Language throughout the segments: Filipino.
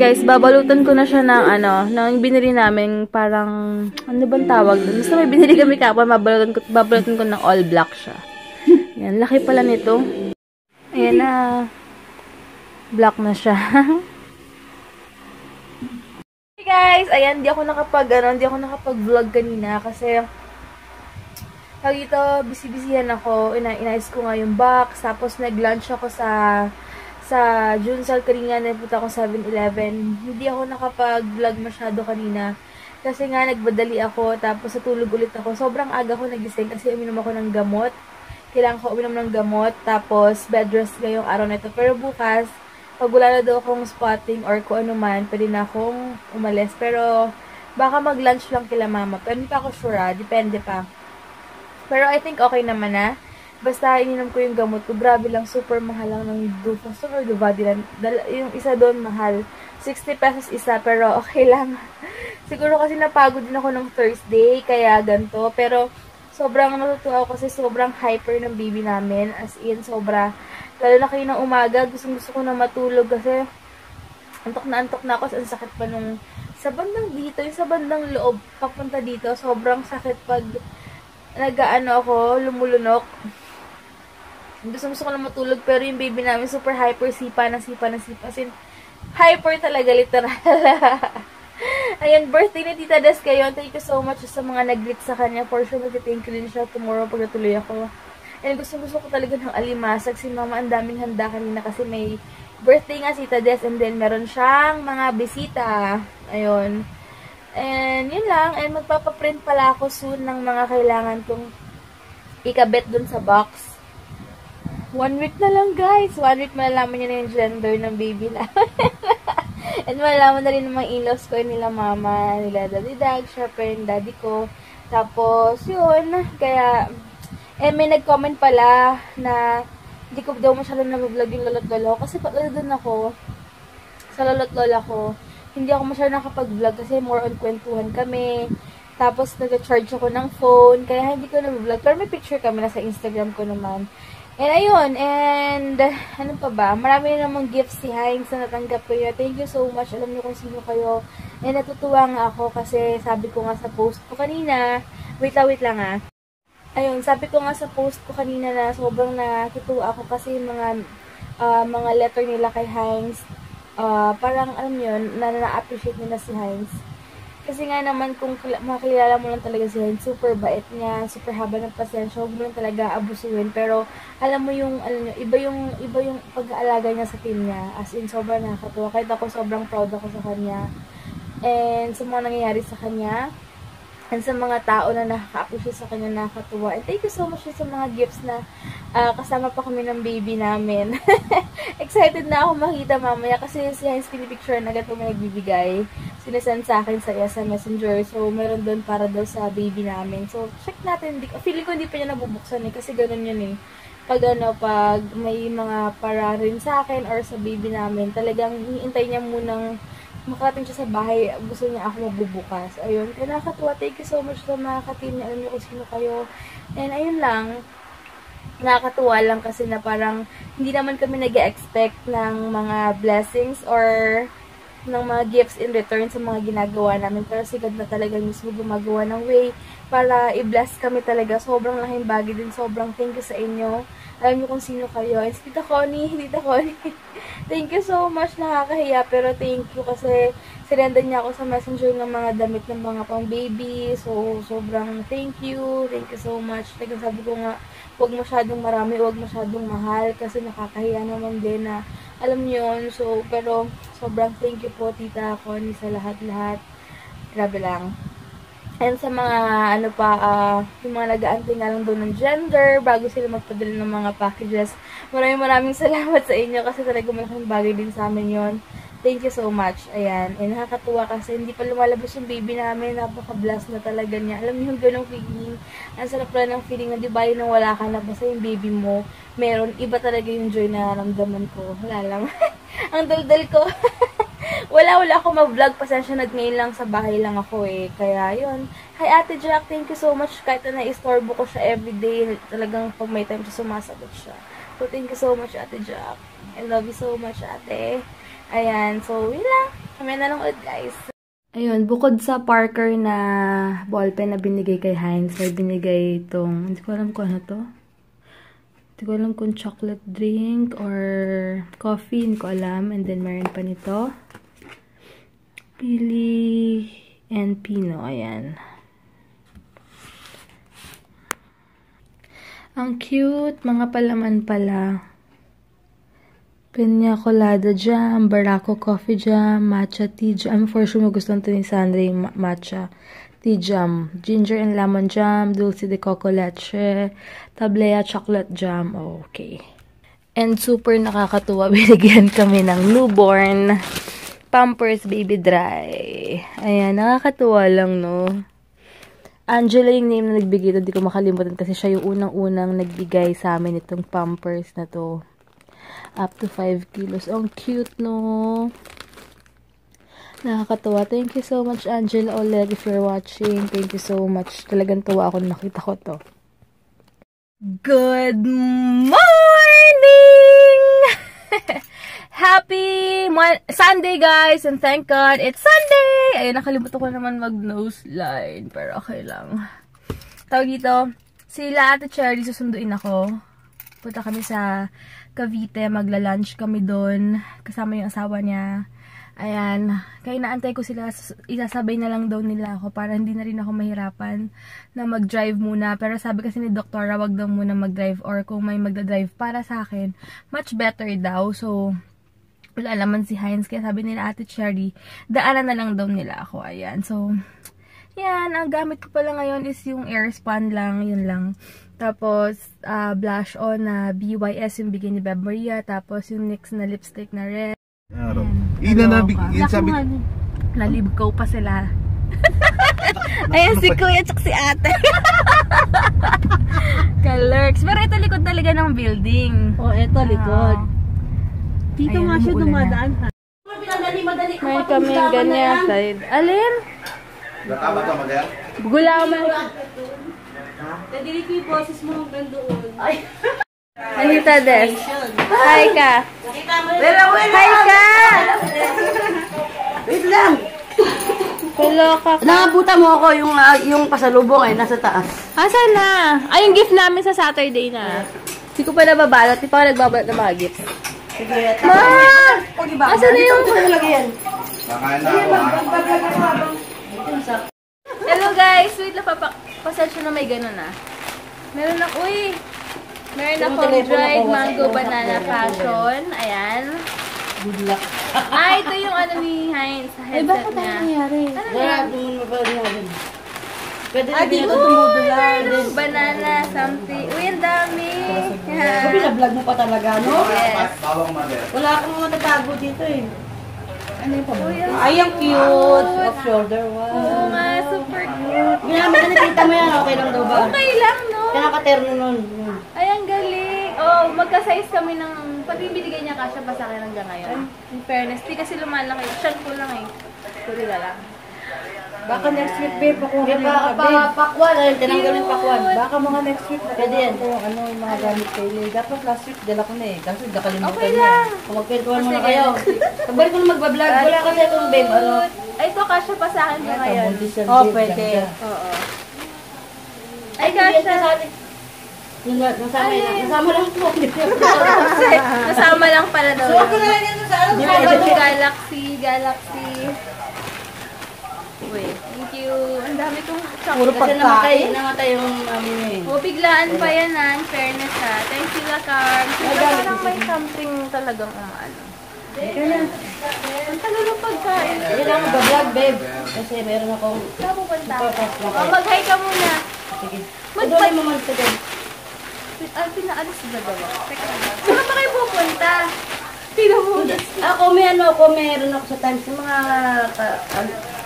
guys, babalutan ko na siya ng ng binili namin parang, ano bang tawag doon? Basta may binili kami kapwa, babalutan ko ng all black siya. Yan, laki pala nito. Ayan na. Black na siya. Hey guys, ayan, di ako nakapag-vlog kanina kasi dito, busy-busyhan ako. Inayos ko nga yung box, tapos nag-lunch ako sa Junsal kanina, napunta akong 7-Eleven. Hindi ako nakapag-vlog masyado kanina. Kasi nga, nagbadali ako, tapos natulog ulit ako. Sobrang aga ko nagising kasi uminom ako ng gamot. Kailangan ko uminom ng gamot, tapos bed rest ngayong araw na ito. Pero bukas, pag wala na daw akong spotting or kung ano man, pwede na akong umalis. Pero, baka mag-lunch lang kila mama. Pero hindi pa ako sure, depende pa. Pero I think okay naman na. Basta ininom ko yung gamot ko. Grabe lang, super mahal lang ng Dufaston or Duvadilan. Yung isa doon mahal. 60 pesos isa, pero okay lang. Siguro kasi napagod din ako ng Thursday, kaya ganito. Pero sobrang natutuwa ako kasi sobrang hyper ng baby namin. As in, sobra. Lalo na kayo ng umaga, gusto ko na matulog kasi antok na ako. Ang sakit pa nung sa bandang dito, yung sa bandang loob, papunta dito, sobrang sakit pag ako, lumulunok. Gusto ko na matulog, pero yung baby namin super hyper, sipa. As in, hyper talaga, literal. Ayan, birthday ni Tita Des kayo. Thank you so much sa mga nag-greet sa kanya. For sure, mag-thank you din siya tomorrow pag natuloy ako. And gusto ko talaga ng alimasag. Si mama, ang daming handa kanina kasi may birthday nga si Tita Des. And then, meron siyang mga bisita. Ayun. And, yun lang. And, magpapaprint pala ako soon ng mga kailangan kong ikabit dun sa box. 1 week na lang, guys. 1 week malalaman niya na yung gender ng baby na. And malalaman na rin ng mga in-laws ko, nila mama, nila daddy dag, syempre yung daddy ko. Tapos, yun. Kaya, may nag-comment pala na hindi ko daw masyadong nag-vlog yung lolo't lolo. Kasi pag doon ako, sa lolo't lola ko, hindi ako masyadong nakapag-vlog kasi more on kwentuhan kami. Tapos, nag-charge ako ng phone. Kaya hindi ko nag-vlog. Pero may picture kami na sa Instagram ko naman. And ayun, and ano pa ba? Marami namang gifts si Heinz na natanggap ko yun. Thank you so much. Alam niyo kung sino kayo. And natutuwa nga ako kasi sabi ko nga sa post ko kanina, wait lang Ayun, sabi ko nga sa post ko kanina na sobrang natutuwa ako kasi mga letter nila kay Heinz. Parang alam yun, na-appreciate nila si Heinz. Kasi nga naman, kung makilala mo lang talaga si Heinz, super bait niya, super haba ng pasensya, huwag mo lang talaga abusuin. Pero, alam mo yung, iba yung pag-aalaga niya sa team niya. As in, sobrang nakakatuwa. Kahit ako, sobrang proud ako sa kanya. And, sa mga nangyayari sa kanya, and sa mga tao na nakaka-appreciate sa kanya, nakakatuwa. And thank you so much sa mga gifts na kasama pa kami ng baby namin. Excited na ako makita mamaya kasi si Heinz pinipicture na agad may nagbibigay. Sinesend sa akin sa Messenger. So, meron doon para daw sa baby namin. So, check natin. Feeling ko hindi pa niya nabubuksan kasi ganun yun eh. Pag may mga para rin sa akin or sa baby namin, talagang hiintay niya munang makarating siya sa bahay, gusto niya ako magbubukas. Ayun, kaya nakakatuwa. Thank you so much sa mga ka-team niya. Alam niyo kung sino kayo. And ayun lang, nakakatuwa lang kasi na parang hindi naman kami nag-expect ng mga blessings or ng mga gifts in return sa mga ginagawa namin. Pero si God na talaga mismo gumagawa ng way para i-bless kami talaga. Sobrang laking bagay din. Sobrang thank you sa inyo. Alam niyo kung sino kayo. And Tita Connie. Thank you so much. Nakakahiya. Pero thank you kasi sinendan niya ako sa messenger ng mga damit ng mga pang baby. So, sobrang thank you. Thank you so much. Like, sabi ko nga, huwag masyadong marami, huwag masyadong mahal. Kasi nakakahiya naman din na alam niyo yun. So, pero sobrang thank you po, Tita Connie, sa lahat-lahat. Grabe lang. And sa mga, yung mga nag-aantay nga lang doon ng gender, bago sila magpadala ng mga packages. Maraming salamat sa inyo kasi talaga malaking bagay din sa amin yon. Thank you so much. Ayan. And nakakatuwa kasi hindi pa lumalabas yung baby namin. Napaka-blessed na talaga niya. Alam niyo yung ganong feeling. Ang sarap pala ng feeling na di ba nang wala ka na basta yung baby mo. Meron. Iba talaga yung joy na naramdaman ko. Wala lang. Ang daldal ko. Wala ako mag-vlog. Pasensya na ngayon lang sa bahay lang ako eh. Kaya yun. Hi Ate Jack. Thank you so much. Kahit na istorbo ko siya everyday. Talagang pag may time siya sumasagot siya. So thank you so much Ate Jack. I love you so much Ate. Ayan, so, yun lang. Kami na lang ulit, guys. Ayun, bukod sa Parker na ballpen na binigay kay Heinz, may binigay itong, hindi ko alam kung ano to. Hindi ko alam kung chocolate drink or coffee, hindi ko alam. And then, meron pa nito. Pili and Pino, ayan. Ang cute, mga palaman pala. Piña colada jam, Barako coffee jam, matcha tea jam. I'm for sure magustuhan ito ni Sandra yung matcha tea jam. Ginger and lemon jam, dulce de coco leche, tablea chocolate jam. Okay. And super nakakatuwa, binigyan kami ng newborn Pampers Baby Dry. Ayan, nakakatuwa lang, no? Angela yung name na nagbigay ito, hindi ko makalimutan kasi siya yung unang-unang nagbigay sa amin itong Pampers na to. Up to 5 kilos. Ang cute, no? Nakakatuwa. Thank you so much, Angela Oleg, if you're watching. Thank you so much. Talagang tuwa ako na nakita ko to. Good morning! Happy Sunday, guys! And thank God, it's Sunday! Ayun, nakalimutan ko naman mag-nose line. Pero okay lang. Tawag dito, sila Ate Cherry, susunduin ako. Punta kami sa Cavite, magla-lunch kami doon. Kasama yung asawa niya. Ayan. Kaya naantay ko sila. Isasabay na lang daw nila ako para hindi na rin ako mahirapan na mag-drive muna. Pero sabi kasi ni Doktora, wag daw muna mag-drive or kung may magda-drive para sa akin, much better daw. So, wala naman si Heinz. Kaya sabi nila Ate Cherry, daanan na lang daw nila ako. Ayan. So, yan. Ang gamit ko pala ngayon is yung Airspun lang. Yun lang. Tapos, blush on na BYS yung bigay ni Beb Maria. Tapos, yung NYX na lipstick na red. Sabi nalibgaw pa sila. Ayan si Kuya at si Ate. Kalurks. Pero ito likod talaga ng building. Oh, ito likod. Dito nga siya dumadaan. May kami ganyan side. Alin? Gulaman. Nadili ko yung boses mo hanggang doon. Ay! Anita Des. Hi ka. Hi ka! Wait lang! Hello ka. Nakabuta mo ako yung pasalubong ay nasa taas. Asan na? Ay, yung gift namin sa Saturday na. Hindi ko pa nababalot. Hindi pa ako nagbabalot ng mga gifts. Sige, Ma! Asan na yung... Hello guys! Wait lang, pasensya na may gano'n ah. Meron na, uy! Meron akong dried mango banana passion. Ayan. Good luck. Ito yung ano ni Heinz. Headset niya. Bakit ano nangyari? Pwede na ito tumudulan. Banana something. Uy, ang dami. Sabi na vlog mo pa talaga, no? Yes. Wala akong matatago dito eh. Ano yung Uy, ay, ang cute. Off shoulder. Wow. Oo nga, super cute. Ginamit na nakita mo yan. Okay lang daw ba? Okay lang, no? Kaya nakaterno nun. Ay, ang galing. Oh, magka-size kami ng... Pag binibigay niya kasya pa sa akin hanggang ngayon. In fairness, di kasi lumalaki. Shan ko lang eh. Kuri na lang. Baka next week, babe, pakuha na pakwan. Ayun, tinanggal yung pakwan. Baka mga next week, pwede yan. Kung ano yung mga gamit kayo. Dapat last week, dala ko na eh. Kasi nakalimutan Okay niya. lang. Kung magpintuan mo na kayo. Pagbalik ko na magbablog, wala kasi itong babe. Ano? Ay, ito kasya pa sa akin hanggang ngayon. Oh, pwede. Oo. Ay, kasya. Nasama lang po. Nasama lang pala daw. So, ako na lang yan sa ano. Galaxy. Wait, thank you. Ang dami kong Puro pagkain. Namatay yung amin eh. O, biglaan pa yan ha. In fairness ha. Thank you, Lakar. Parang may something talagang umaano. Ang tagal ng pagkain. Hindi lang mag-vlog, babe. Kasi meron akong... Saan pupunta? Okay. Mag-hi ka muna. Sige. Mag-hi mo man ito, babe. Pinaalis na gawa. Saan pa kayo pupunta? Pinamunas. Ako meron ako sa times ng mga...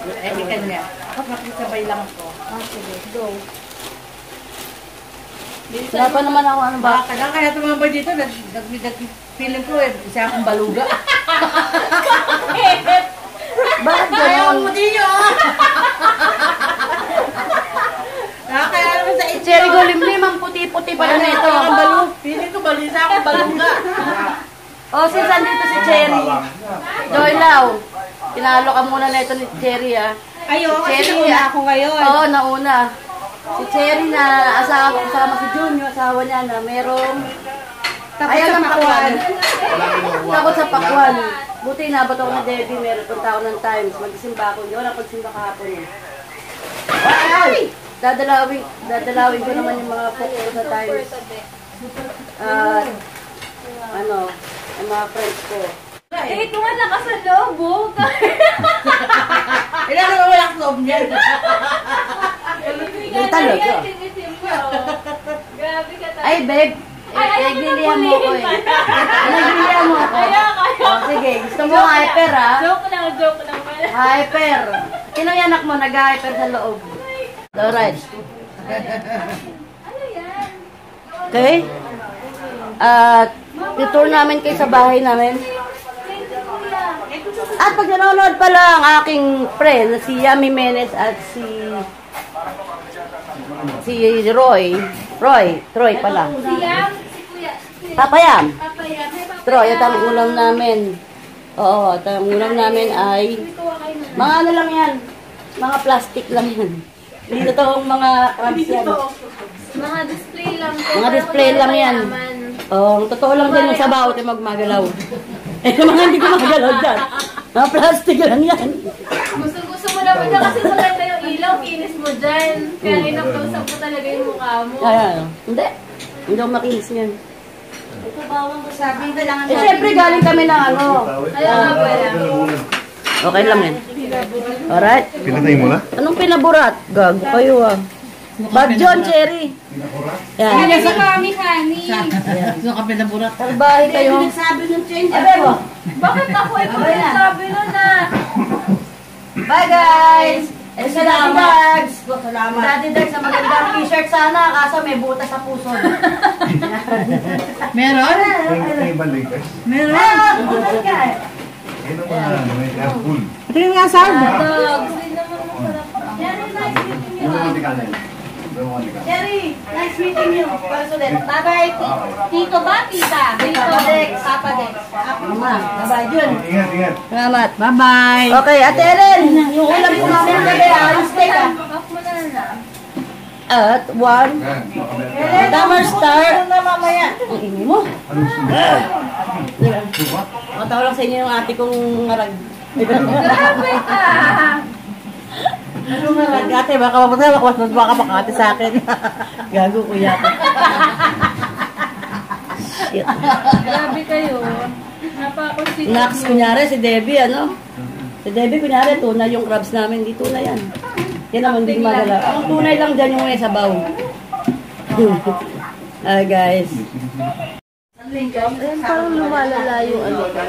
Kanya. Ako nakisabay lang ako. Sige, go. Wala pa naman ako ano ba? Kaya tumambay dito, nag-feeling ko eh, isa akong baluga. Bakit gano'n? mo din yun! Kaya naman sa ityo. Cherry Golimlim, ang puti-puti pa na ito. Feeling ko balisa akong baluga. Oh, since andito si Cherry. Joy Lau. Pinalo ka muna na ito ni Cherry, ah. Ayo, Si kasi Cherry, una ako ngayon. Oo, nauna. Si Cherry na asawa, kasama si Jun, yung asawa niya na merong ayaw ng pakwan. Takot sa pakwan. Buti inabot ako ni Debbie, meron punta ako ng Times. Magsimba ako. Hindi ako napagsimba kahapon. Ay! Dadalawin ko naman yung mga folk ko sa Times. At, yung mga friends ko. Eh, ito nga nakasalubog. Ilan naman walang loob niyan. Yung talaga. Grabe ka talaga. Ay, babe. Naglilihan mo ko eh. Naglilihan mo ako. Oh, sige, gusto mo hyper ha? Joke lang. Hyper. Sino yung anak mo nag-hyper sa loob? Alright. Okay? At tutur namin kayo sa bahay namin. At pag nanonood pala ang aking friend, si Yami Menes at si Roy pala. Papayam. Troy, at ang ulam namin. Oo, at ang ulam namin ay mga ano lang yan. Mga plastic lang yan. Hindi totoong mga crabs yan. Mga display lang. Mga display lang yan. Oo, totoo lang din yung sabaw at yung magmagalaw. Eh, mga hindi ko magalaw dyan. Mga plastic lang yan. Gusto mo naman na kasi maganda yung ilaw, kinis mo dyan. Kaya inapusap mo talaga yung mukha mo. Ayan. Hindi ako makinis yan. Ito bawang ko sabi na lang. Eh, syempre galing kami ng ano. Kaya nga pala. Okay lang yan. Alright. Pinatay mo na? Anong pinaburat? Gago kayo ah. Bad John, Cherry. Yan. Si Mami Honey. Gusto ka pinaburat. Salbahe kayo. Sabi ng change. Abebo. Bakit ako ito sabi nun na? Bye guys! Eh, sa Daddy Dags! Salamat. Daddy Dags, sa magandang t-shirt sana, kaso may butas sa puso. Meron? May balik eh. Meron. Butas ka eh. Ito naman, may apple. Tingnan nga sabi. Dogs. Hindi naman masarap. Cherry, nice meeting you. Pagsulit. Bye-bye. Tito ba? Tita? Papa Dex. Papa Dex. Mama, bye-bye Jun. Ingat. Salamat. Bye-bye. Okay, Ate Ellen, yung ulam ko namin gabi yung steak ah. Off mo na lang. At one, Tamar Star. Ang ini mo. Matawa lang sa inyo yung ate kong ngarag. Grabe ka! Ano ngarag? Ate, baka makakate sa akin. Gago kuya. Shit. Grabe kayo. Napakonsistent. Nax, kunyari si Debbie, ano? Si Debbie, kunyari, tunay yung crabs namin. Hindi tunay yan. Yan naman, hindi magala. Ang tunay lang dyan yung may sabaw. Guys. Ayun, parang lumalala yung ano ka.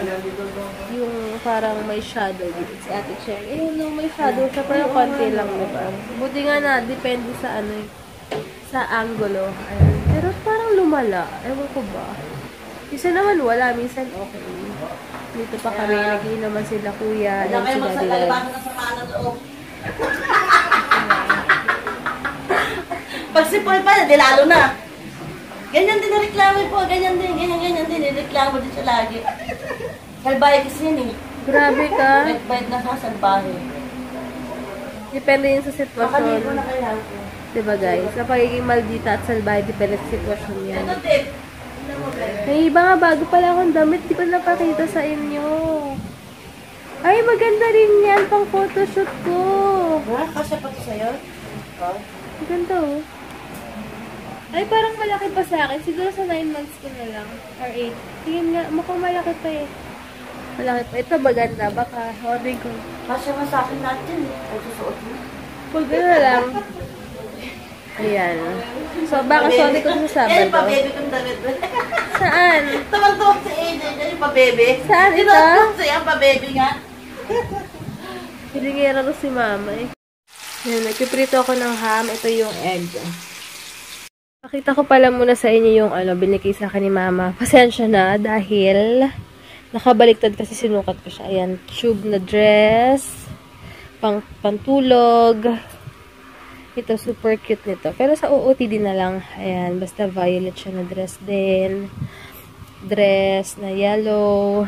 Yung parang may shadow dito si Ate Cherry. Ayun, no, may shadow siya, pero konti lang, diba? Buti nga na, depende sa ano sa angulo. Ayun. Pero parang lumala. Ewan ko ba? Minsan naman wala, minsan okay. Dito pa kami, nagiinuman sila kuya. Wala Ayun, kayo sila magsagalibasan ng sama ng loob. Pag si Paul pa, di lalo na. Ganyan din reklamo po, ganyan din, nireklamo din siya lagi. Salbahe kasi yun eh. Grabe ka. Bait na sa salbahe. Depende yun sa sitwasyon. Nakaligo na kaya. Diba guys? Sa pagiging maldita at salbahe, depende sa sitwasyon yan. Ito tip. May iba nga bago pala akong damit, di ko napakita sa inyo. Ay, maganda rin yan pang photoshoot ko. Ha? Kasya pa ito sa'yo? Maganda oh. Ay, parang malaki pa sa akin. Siguro sa 9 months ko na lang. Or 8. Tingin nga, mukhang malaki pa eh. Malaki pa. Ito maganda. Baka order ko. Kasya nga sa akin natin. Ay, susuot mo. Pag na lang. Ayan. So, baka sorry ko sa Yan, Sabado. pa-baby kong damit. Saan? Tumang-tuwag si AJ. Yan yung pa-baby. Saan ito? Tumang-tuwag siya, pa-baby nga. Pilingera ko si mama eh. Ayan, nagpiprito ako ng ham. Ito yung egg. Pakita ko pala muna sa inyo yung binigay sa akin ni mama. Pasensya na dahil nakabaliktad kasi sinukat ko siya. Ayan, tube na dress. Pantulog. Ito, super cute nito. Pero sa OOTD na lang. Ayan, basta violet siya na dress din. dress na yellow.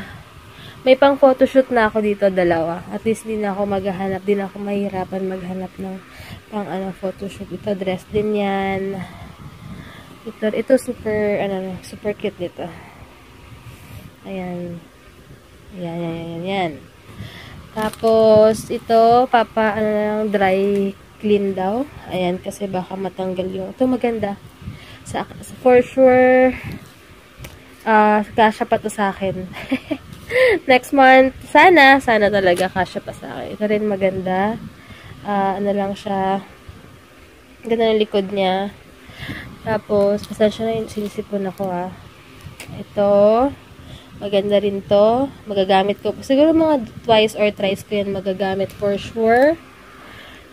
May pang photoshoot na ako dito, dalawa. At least din ako maghahanap, din ako mahirapan maghanap ng pang photoshoot. Ito dress din yan. Ito super, super cute dito. Ayan. Ayan. Tapos, ito, dry clean daw. Ayan, kasi baka matanggal yung, ito maganda. For sure, kasya pa to sa akin. Next month, sana talaga kasya pa sa akin. Ito rin maganda. Lang siya, ganda ng likod niya. Tapos, pasensya na yung sinisipon ako, Ito, maganda rin to. Magagamit ko. Siguro mga twice or thrice ko yan magagamit for sure.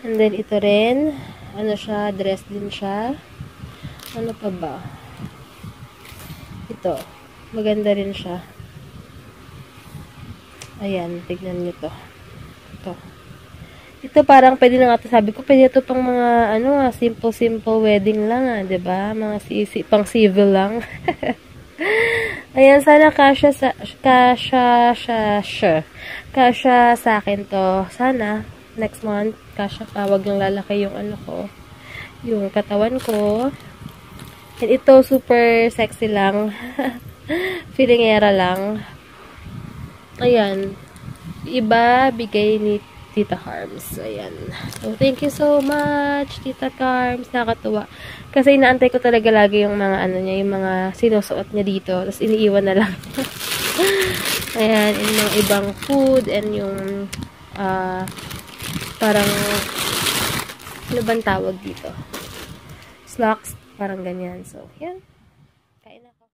And then, ito rin. Siya, dress din siya. Ano pa ba? Ito. Maganda rin siya. Ayan, tignan nyo to. Ito parang pwede na nga ito. Sabi ko, pwede ito pang mga, simple wedding lang, diba? Mga pang civil lang. Ayan, sana kasya sa akin to. Sana, next month, kasya pa. Wag lang lalaki yung yung katawan ko. And ito, super sexy lang. Feelingera lang. Ayan. Iba, bigay ni Tita Carms. Ayan. So, thank you so much, Tita Carms. Nakakatuwa. Kasi inaantay ko talaga lagi yung mga niya, yung mga sinusuot niya dito. Tapos iniiwan na lang. Ayan. And yung ibang food and yung parang ano bang tawag dito? Slacks. Parang ganyan. So, yan.